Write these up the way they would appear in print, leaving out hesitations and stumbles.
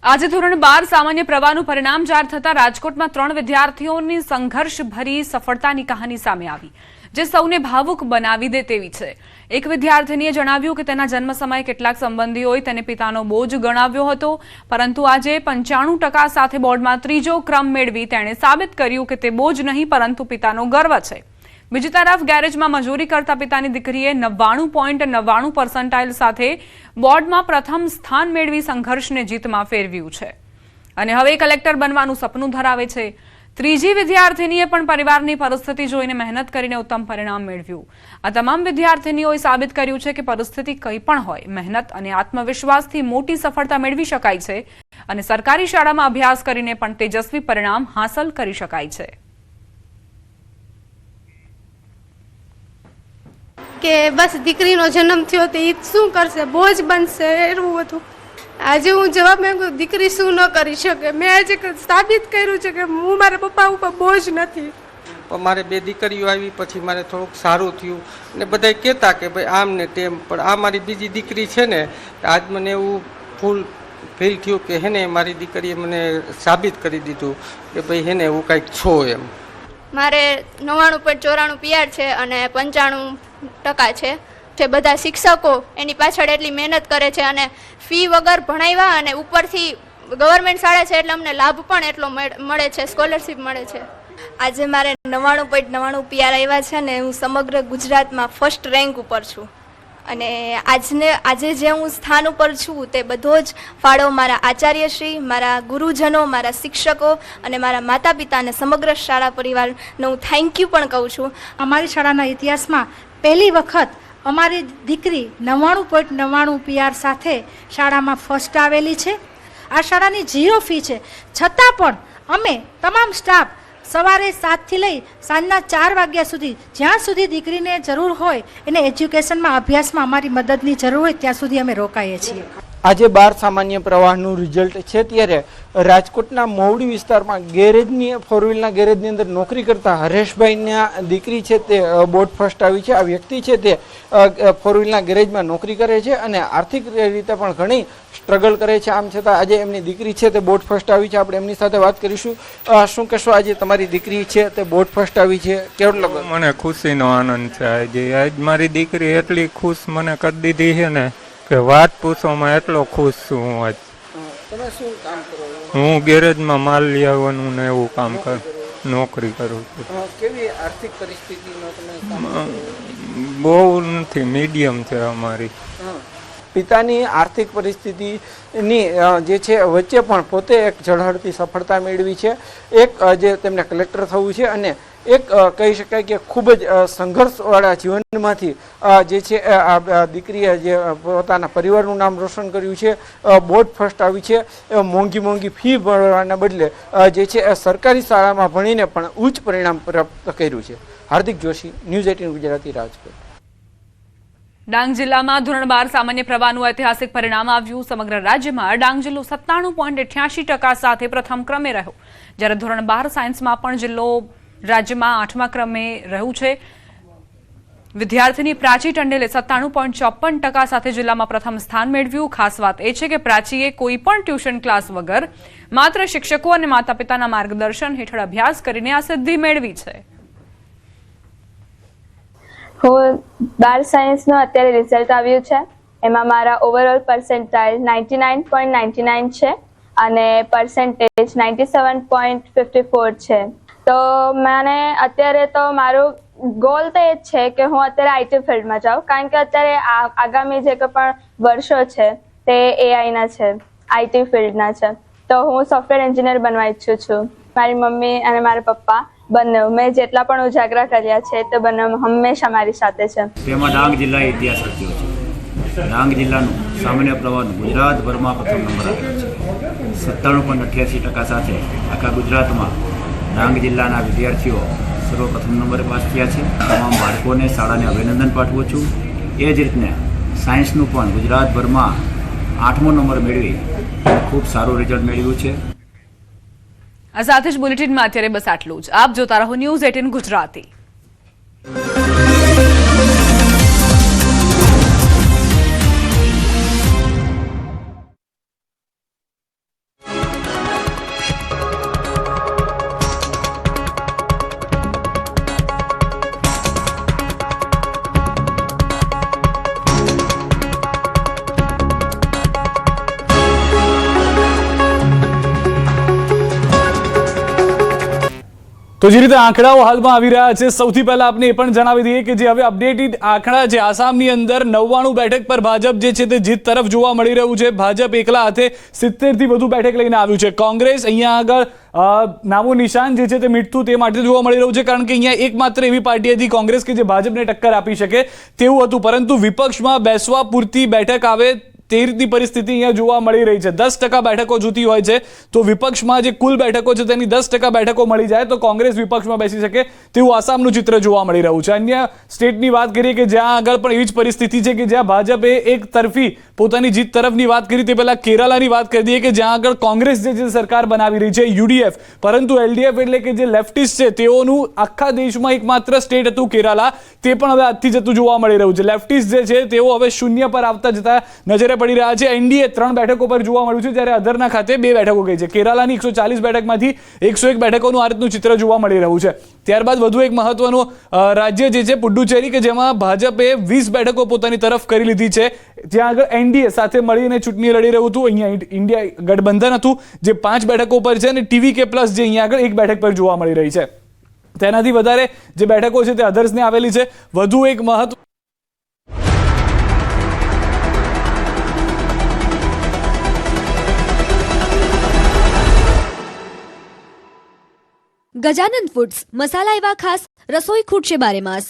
આજે ધોરણ 12 સામાન્ય પ્રવાહનું પરિણામ જાહેર થતા રાજકોટમાં 3 વિદ્યાર્થીઓની સંઘર્ષભરી સફળતાની કહાની સામે આવી, જે સૌને ભાવુક બનાવી દે તેવી છે। એક વિદ્યાર્થીનીએ જણાવ્યું કે તેના જન્મ સમયે કેટલાક સંબંધીઓએ તેને પિતાનો બોજ ગણાવ્યો હતો, પરંતુ આજે 95% સાથે બોર્ડમાં ત્રીજો ક્રમ મેળવી તેણે સાબિત કર્યું કે તે બોજ નહીં પરંતુ પિતાનો ગર્વ છે। બીજી તરફ ગેરેજમાં મજૂરી કરતા પિતાની દીકરીએ 99.99% સાથે બોર્ડમાં પ્રથમ સ્થાન મેળવી સંઘર્ષને જીતમાં ફેરવ્યું છે અને હવે કલેક્ટર બનવાનું સપનું ધરાવે છે। ત્રીજી વિદ્યાર્થીનીએ પણ પરિવારની પરિસ્થિતિ જોઈને મહેનત કરીને ઉત્તમ પરિણામ મેળવ્યું। આ તમામ વિદ્યાર્થીનીઓએ સાબિત કર્યું છે કે પરિસ્થિતિ કંઈ પણ હોય, મહેનત અને આત્મવિશ્વાસથી મોટી સફળતા મેળવી શકાય છે અને સરકારી શાળામાં અભ્યાસ કરીને પણ તેજસ્વી પરિણામ હાંસલ કરી શકાય છે। કે બસ દીકરીનો જન્મ થયો તો એ શું કરશે, બોજ બનશે, એવું હતું। આજે હું જવાબ માંગુ, દીકરી શું ન કરી શકે। મેં આજે સાબિત કર્યું છે કે હું મારા પપ્પા ઉપર બોજ નથી। મારે 2 દીકરીઓ આવી પછી મારે થોડુંક સારું થયું ને બધાય કહેતા કે ભાઈ આમ ને તેમ, પણ આ મારી બીજી દીકરી છે ને, આજ મને એવું ફૂલ ફીલ થયું કે હેને મારી દીકરીએ મને સાબિત કરી દીધું કે ભાઈ હેને હું કાંઈક છો એમ। મારે 99.94 PR છે અને 95% છે। જે બધા શિક્ષકો એની પાછળ એટલી મહેનત કરે છે અને ફી વગર ભણાવ્યા અને ઉપરથી ગવર્મેન્ટ શાળા છે એટલે અમને લાભ પણ એટલો મળે છે, સ્કોલરશિપ મળે છે। આજે મારે 99.99 PR આવ્યા છે ને હું સમગ્ર ગુજરાતમાં ફર્સ્ટ રેન્ક ઉપર છું અને આજે જે હું સ્થાન ઉપર છું તે બધો જ ફાળો મારા આચાર્યશ્રી, મારા ગુરુજનો, મારા શિક્ષકો અને મારા માતા પિતા અને સમગ્ર શાળા પરિવારનો હું થેન્ક યુ પણ કહું છું। અમારી શાળાના ઇતિહાસમાં પહેલી વખત અમારી દીકરી 99.99 PR સાથે શાળામાં ફર્સ્ટ આવેલી છે। આ શાળાની 0 ફી છે, છતાં પણ અમે તમામ સ્ટાફ સવારે 7 થી લઈ સાંજના 4 વાગ્યા સુધી જ્યાં સુધી દીકરીને જરૂર હોય એને એજ્યુકેશનમાં અભ્યાસમાં અમારી મદદની જરૂર હોય ત્યાં સુધી અમે રોકાઈએ છીએ। આજે 12 સામાન્ય પ્રવાહનું રિઝલ્ટ છે, ત્યારે રાજકોટના મોવડી વિસ્તારમાં ગેરેજની ફોર વ્હીલના ગેરેજની અંદર નોકરી કરતા હરેશભાઈના દીકરી છે તે બોર્ડ ફર્સ્ટ આવી છે। આ વ્યક્તિ છે તે ફોર વ્હીલના ગેરેજમાં નોકરી કરે છે અને આર્થિક રીતે પણ ઘણી સ્ટ્રગલ કરે છે। આમ છતાં આજે એમની દીકરી છે તે બોર્ડ ફર્સ્ટ આવી છે। આપણે એમની સાથે વાત કરીશું। શું કહેશો, આજે તમારી દીકરી છે તે બોર્ડ ફર્સ્ટ આવી છે, કેવું લાગે? મને ખુશીનો આનંદ છે। આજ મારી દીકરી એટલી ખુશ મને કરી દીધી છે ને કે વાત પૂછવામાં એટલો ખુશ છું હું। આજ તમે શું કામ કરો? હું ગેરેજમાં માલ લઈ આવવાનું ને એવું કામ કરું, નોકરી કરું છું। કેવી આર્થિક પરિસ્થિતિનો તમે કામ કરો? બહુ નથી, મીડિયમ છે અમારી। પિતાની આર્થિક પરિસ્થિતિની જે છે વચ્ચે પણ પોતે એક ઝળહળતી સફળતા મેળવી છે। એક જે તેમને કલેક્ટર થવું છે અને એક કહી શકાય કે ખૂબ જ સંઘર્ષવાળા જીવનમાંથી જે છે દીકરીએ જે પોતાના પરિવારનું નામ રોશન કર્યું છે, બોર્ડ ફર્સ્ટ આવી છે। મોંઘી ફી ભરવાના બદલે જે છે સરકારી શાળામાં ભણીને પણ ઉચ્ચ પરિણામ પ્રાપ્ત કર્યું છે। હાર્દિક જોશી, ન્યૂઝ 18 ગુજરાતી, રાજકોટ। ડાંગ જિલ્લામાં ધોરણ 12 સામાન્ય પ્રવાહનું ઐતિહાસિક પરિણામ આવ્યું। સમગ્ર રાજ્યમાં ડાંગ જિલ્લો 97.88% સાથે પ્રથમ ક્રમે રહ્યો, જ્યારે ધોરણ 12 સાયન્સમાં પણ જિલ્લો રાજ્યમાં 8મા ક્રમે રહ્યું છે। વિદ્યાર્થીની પ્રાચી ટંડેલે 97.54% સાથે જિલ્લામાં પ્રથમ સ્થાન મેળવ્યું। ખાસ વાત એ છે કે પ્રાચીએ કોઈ પણ ટ્યુશન ક્લાસ વગર માત્ર શિક્ષકો અને માતા પિતાના માર્ગદર્શન હેઠળ અભ્યાસ કરીને આ સિદ્ધિ મેળવી છે। હું 12 સાયન્સનું અત્યારે રિઝલ્ટ આવ્યું છે, એમાં મારા ઓવરઓલ પર્સન્ટાઇલ 99.99 છે અને પર્સન્ટેજ 97.54 છે। તો મને અત્યારે તો મારું ગોલ તો એ જ છે કે હું અત્યારે આઈટી ફિલ્ડમાં જાઉં, કારણ કે અત્યારે આગામી જે કોઈ પણ વર્ષો છે તે એઆઈના છે, આઈટી ફિલ્ડના છે। તો હું સોફ્ટવેર એન્જિનિયર બનવા ઈચ્છું છું। મારી મમ્મી અને મારા પપ્પા બંને મેં જેટલા પણ ઉજાગરા કર્યા છે તે બંને હંમેશા મારી સાથે છે। તેમાં ડાંગ જિલ્લાએ ઇતિહાસ રચ્યો છે। ડાંગ જિલ્લાનું સામાન્ય પ્રવાહનું ગુજરાતભરમાં પ્રથમ નંબર આવેલો છે। 97.88% સાથે આખા ગુજરાતમાં ડાંગ જિલ્લાના વિદ્યાર્થીઓ સર્વપ્રથમ નંબરે પાસ થયા છે। તમામ બાળકોને શાળાને અભિનંદન પાઠવું છું। એ જ રીતને સાયન્સનું પણ ગુજરાતભરમાં 8મો નંબર મેળવી ખૂબ સારું રિઝલ્ટ મેળવ્યું છે। આ સાથે જ બુલેટિનમાં અત્યારે બસ આટલું જ। આપ જોતા રહો ન્યૂઝ 18 ગુજરાતી। તો જે રીતે આંકડાઓ હાલમાં આવી રહ્યા છે, સૌથી પહેલા આપણે એ પણ જણાવી દઈએ કે જે હવે અપડેટેડ આંકડા છે, આસામની અંદર 99 બેઠક પર ભાજપ જે છે તે જીત તરફ જોવા મળી રહ્યું છે. ભાજપ એકલા હાથે 70 થી વધુ બેઠક લઈને આવ્યું છે. કોંગ્રેસ અહીંયા આગળ નામો નિશાન જે છે તે મીઠતું તે માટે જોવા મળી રહ્યું છે, કારણ કે અહીંયા એકમાત્ર એવી પાર્ટી હતી કોંગ્રેસ કે જે ભાજપને ટક્કર આપી શકે તેવું હતું, પરંતુ વિપક્ષમાં બેસવા પૂરતી બેઠક આવે તે રીતની પરિસ્થિતિ અહીંયા જોવા મળી રહી છે. 10% બેઠકો જોતી હોય છે તો વિપક્ષમાં જે કુલ બેઠકો છે તેની 10% બેઠકો મળી જાય તો કોંગ્રેસ વિપક્ષમાં બેસી શકે તેવું આસામનું ચિત્ર જોવા મળી રહ્યું છે. અન્ય સ્ટેટની વાત કરીએ કે જ્યાં આગળ પણ એવી જ પરિસ્થિતિ છે કે જ્યાં ભાજપે એક તરફી પોતાની જીત તરફની વાત કરી, તે પહેલા કેરાલાની વાત કરી દઈએ કે જ્યાં આગળ કોંગ્રેસ જે છે સરકાર બનાવી રહી છે યુડીએફ, પરંતુ એલડીએફ એટલે કે જે લેફ્ટિસ્ટ છે તેઓનું આખા દેશમાં એકમાત્ર સ્ટેટ હતું કેરાલા, તે પણ હવે આજથી જતું જોવા મળી રહ્યું છે. લેફ્ટિસ્ટ જે છે તેઓ હવે શૂન્ય પર આવતા જતા નજરે પડી રહ્યા છે. એનડીએ 3 બેઠકો પર જોવા મળ્યું છે, જ્યારે અધરના ખાતે 2 બેઠકો ગઈ છે. કેરાલાની 140 બેઠકમાંથી 101 બેઠકોનું આ રીતનું ચિત્ર જોવા મળી રહ્યું છે. ત્યારબાદ વધુ એક મહત્વનું રાજ્ય જે છે પુડુચેરી, કે જેમાં ભાજપે 20 બેઠકો પોતાની તરફ કરી લીધી છે. જ્યાં આગળ એનડીએ સાથે મળીને ચૂંટણી લડી રહ્યું હતું, અહીંયા ઇન્ડિયા ગઠબંધન હતું જે 5 બેઠકો પર છે, અને ટીવીકે પ્લસ જે અહીંયા આગળ 1 બેઠક પર જોવા મળી રહી છે. તેનાથી વધારે જે બેઠકો છે તે અધર્સને આવેલી છે. વધુ એક મહત્વ ગજાનંદ ફૂડ્સ મસાલા એવા ખાસ રસોઈ ખૂટશે બારે માસ.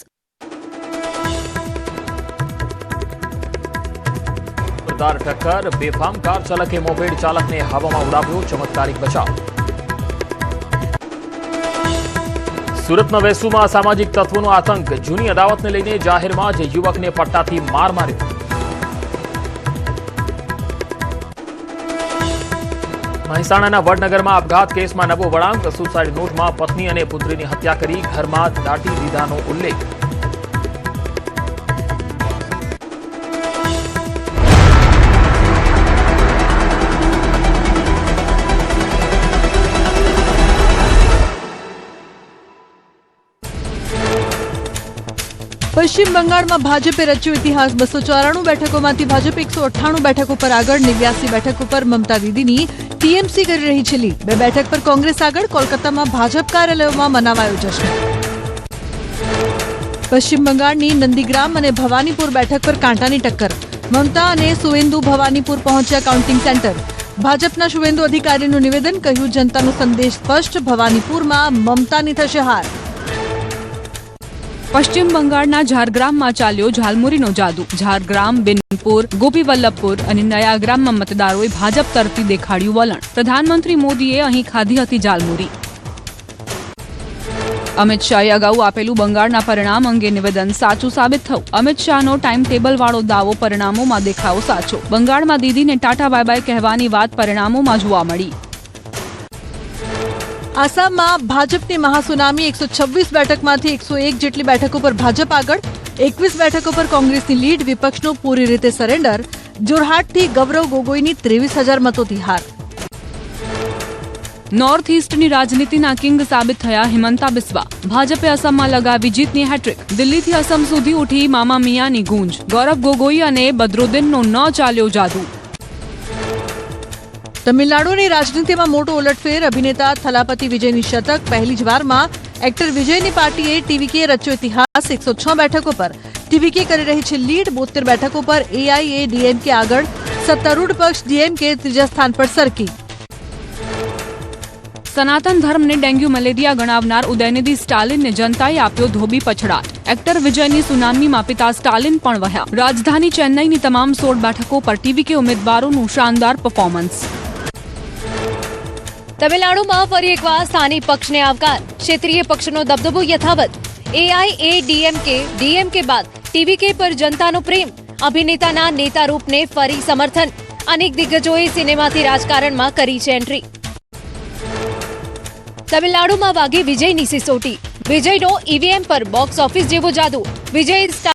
ટક્કર, બેફામ કાર ચાલકે મોપેડ ચાલકને હવામાં ઉડાવ્યો, ચમત્કારિક બચાવ. સુરતના વેસુમાં અસામાજિક તત્વોનો આતંક, જૂની અદાવતને લઈને જાહેરમાં જ યુવકને પટ્ટાથી માર માર્યો. મહેસાણાના વડનગરમાં આપઘાત કેસમાં નવો વળાંક, સુસાઇડ નોટમાં પત્ની અને પુત્રીની હત્યા કરી ઘરમાં દાટી દીધાનો ઉલ્લેખ. પશ્ચિમ બંગાળમાં ભાજપે રચ્યો ઇતિહાસ. 294 બેઠકોમાંથી ભાજપ 198 બેઠકો પર આગળ, 89 બેઠકો પર મમતા દીદીની ટીએમસી કરી રહી છે લીડ. 2 બેઠક પર કોંગ્રેસ આગળ. કોલકાતામાં ભાજપ કાર્યાલયોમાં મનાવાયો જશ્ન. પશ્ચિમ બંગાળની નંદીગ્રામ અને ભવાનીપુર બેઠક પર કાંટાની ટક્કર. મમતા અને સુવેન્દુ ભવાનીપુર પહોંચ્યા કાઉન્ટિંગ સેન્ટર. ભાજપના શુવેન્દુ અધિકારીનું નિવેદન, કહ્યું જનતાનો સંદેશ સ્પષ્ટ, ભવાનીપુરમાં મમતાની થશે હાર. પશ્ચિમ બંગાળના ઝારગ્રામમાં ચાલ્યો ઝાલમુરીનો જાદુ. ઝારગ્રામ, બિનપુર, ગોપીવલ્લભપુર અને નયાગ્રામમાં મતદારોએ ભાજપ તરફી દેખાડ્યું વલણ. પ્રધાનમંત્રી મોદીએ અહીં ખાધી હતી ઝાલમુરી. અમિત શાહે અગાઉ આપેલું બંગાળના પરિણામ અંગે નિવેદન સાચું સાબિત થયું. અમિત શાહનો ટાઈમ ટેબલ વાળો દાવો પરિણામોમાં દેખાવો સાચો. બંગાળમાં દીદીને ટાટા બાય બાય કહેવાની વાત પરિણામોમાં જોવા મળી. આસામમાં ભાજપની મહાસુનામી. 126 બેઠકમાંથી 101 જેટલી બેઠકો પર ભાજપ આગળ. 21 બેઠકો પર કોંગ્રેસની લીડ. વિપક્ષનું પૂરી રીતે સરેન્ડર. જોરહાટથી ગૌરવ ગોગોઈની 23,000 મતોથી હાર. નોર્થ ઇસ્ટની રાજનીતિના કિંગ સાબિત થયા હિમંતા બિસ્વા. ભાજપે અસમમાં લગાવી જીતની હેટ્રિક. દિલ્હીથી અસમ સુધી ઉઠી મામા મિયાની ગૂંજ. ગૌરવ ગોગોઈ અને બદરુદ્દીનનો ન ચાલ્યો જાદુ. તમિલનાડુની રાજનીતિમાં મોટો ઉલટફેર. અભિનેતા થલાપતિ વિજયની શતક. પહેલી જ વારમાં એક્ટર વિજયની પાર્ટીએ ટીવીકે રચ્યો ઇતિહાસ. 106 બેઠકો પર ટીવીકે કરી રહી છે લીડ. 72 બેઠકો પર એઆઈએડીએમકે આગળ. સત્તારૂઢ પક્ષ ડીએમકે ત્રીજા સ્થાન પર સરકી. સનાતન ધર્મને ડેન્ગ્યુ મલેરિયા ગણાવનાર ઉદયનિધિ સ્ટાલિનને જનતાએ આપ્યો ધોબી પછડાટ. એક્ટર વિજયની સુનામીમાં પિતા સ્ટાલિન પણ વહ્યા. રાજધાની ચેન્નઈની તમામ 16 બેઠકો પર ટીવીકે ઉમેદવારોનું શાનદાર પરફોર્મન્સ. તમિલનાડુમાં ફરી એકવાર સ્થાનિક પક્ષને આવકાર. ક્ષેત્રીય પક્ષનો દબદબો યથાવત. એઆઈએડીએમકે, ડીએમકે બાદ ટીવીકે પર જનતાનો પ્રેમ. અભિનેતાના નેતા રૂપને ફરી સમર્થન. અનેક દિગ્ગજોએ સિનેમાથી રાજકારણમાં કરી છે એન્ટ્રી. તમિલનાડુમાં વાગી વિજયની સિસોટી. વિજયનો ઈવીએમ પર બોક્સ ઓફિસ જેવો જાદુ. વિજય